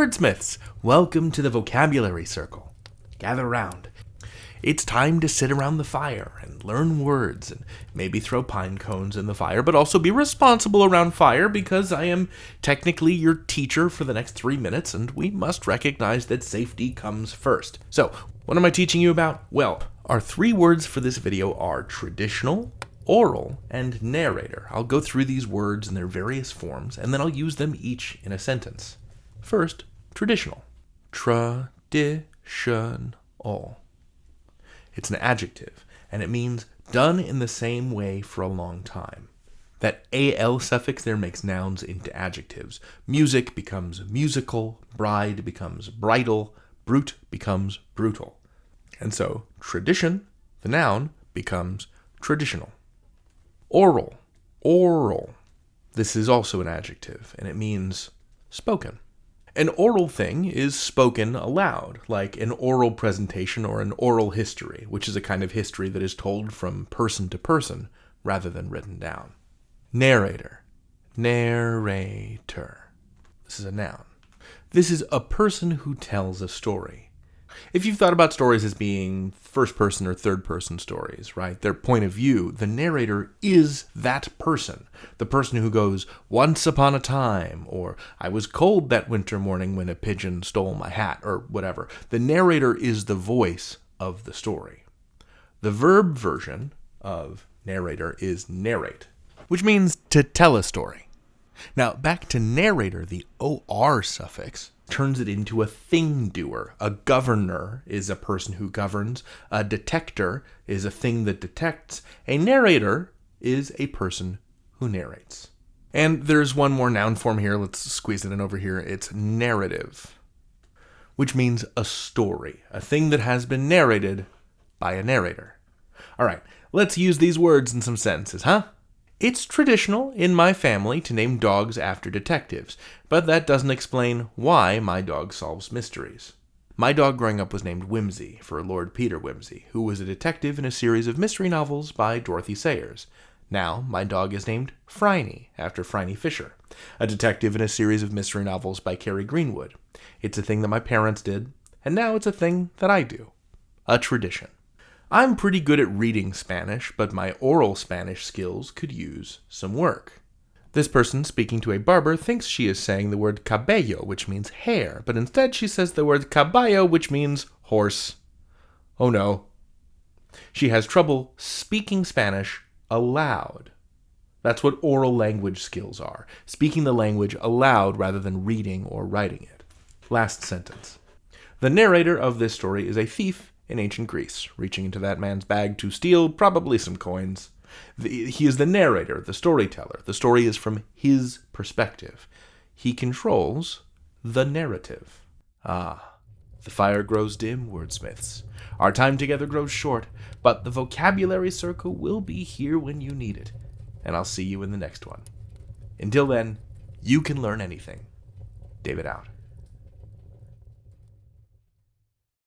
Wordsmiths, welcome to the vocabulary circle. Gather round. It's time to sit around the fire and learn words and maybe throw pine cones in the fire, but also be responsible around fire because I am technically your teacher for the next 3 minutes and we must recognize that safety comes first. So, what am I teaching you about? Well, our 3 words for this video are traditional, oral, and narrator. I'll go through these words in their various forms and then I'll use them each in a sentence. First, traditional. Traditional. It's an adjective, and it means done in the same way for a long time. That al suffix there makes nouns into adjectives. Music becomes musical, bride becomes bridal, brute becomes brutal. And so, tradition, the noun, becomes traditional. Oral. This is also an adjective, and it means spoken. An oral thing is spoken aloud, like an oral presentation or an oral history, which is a kind of history that is told from person to person rather than written down. Narrator. This is a noun. This is a person who tells a story. If you've thought about stories as being first-person or third-person stories, right, their point of view, the narrator is that person. The person who goes, once upon a time, or I was cold that winter morning when a pigeon stole my hat, or whatever. The narrator is the voice of the story. The verb version of narrator is narrate, which means to tell a story. Now, back to narrator, the or suffix turns it into a thing doer. A governor is a person who governs. A detector is a thing that detects. A narrator is a person who narrates. And there's one more noun form here. Let's squeeze it in over here. It's narrative, which means a story, a thing that has been narrated by a narrator. All right, let's use these words in some sentences, huh? It's traditional in my family to name dogs after detectives, but that doesn't explain why my dog solves mysteries. My dog growing up was named Whimsy for Lord Peter Wimsey, who was a detective in a series of mystery novels by Dorothy Sayers. Now, my dog is named Phryne after Phryne Fisher, a detective in a series of mystery novels by Carrie Greenwood. It's a thing that my parents did, and now it's a thing that I do. A tradition. I'm pretty good at reading Spanish, but my oral Spanish skills could use some work. This person speaking to a barber thinks she is saying the word cabello, which means hair, but instead she says the word caballo, which means horse. Oh no. She has trouble speaking Spanish aloud. That's what oral language skills are, speaking the language aloud rather than reading or writing it. Last sentence. The narrator of this story is a thief in ancient Greece, reaching into that man's bag to steal probably some coins. He is the narrator, the storyteller. The story is from his perspective. He controls the narrative. The fire grows dim, wordsmiths. Our time together grows short, but the vocabulary circle will be here when you need it, and I'll see you in the next one. Until then, you can learn anything. David out.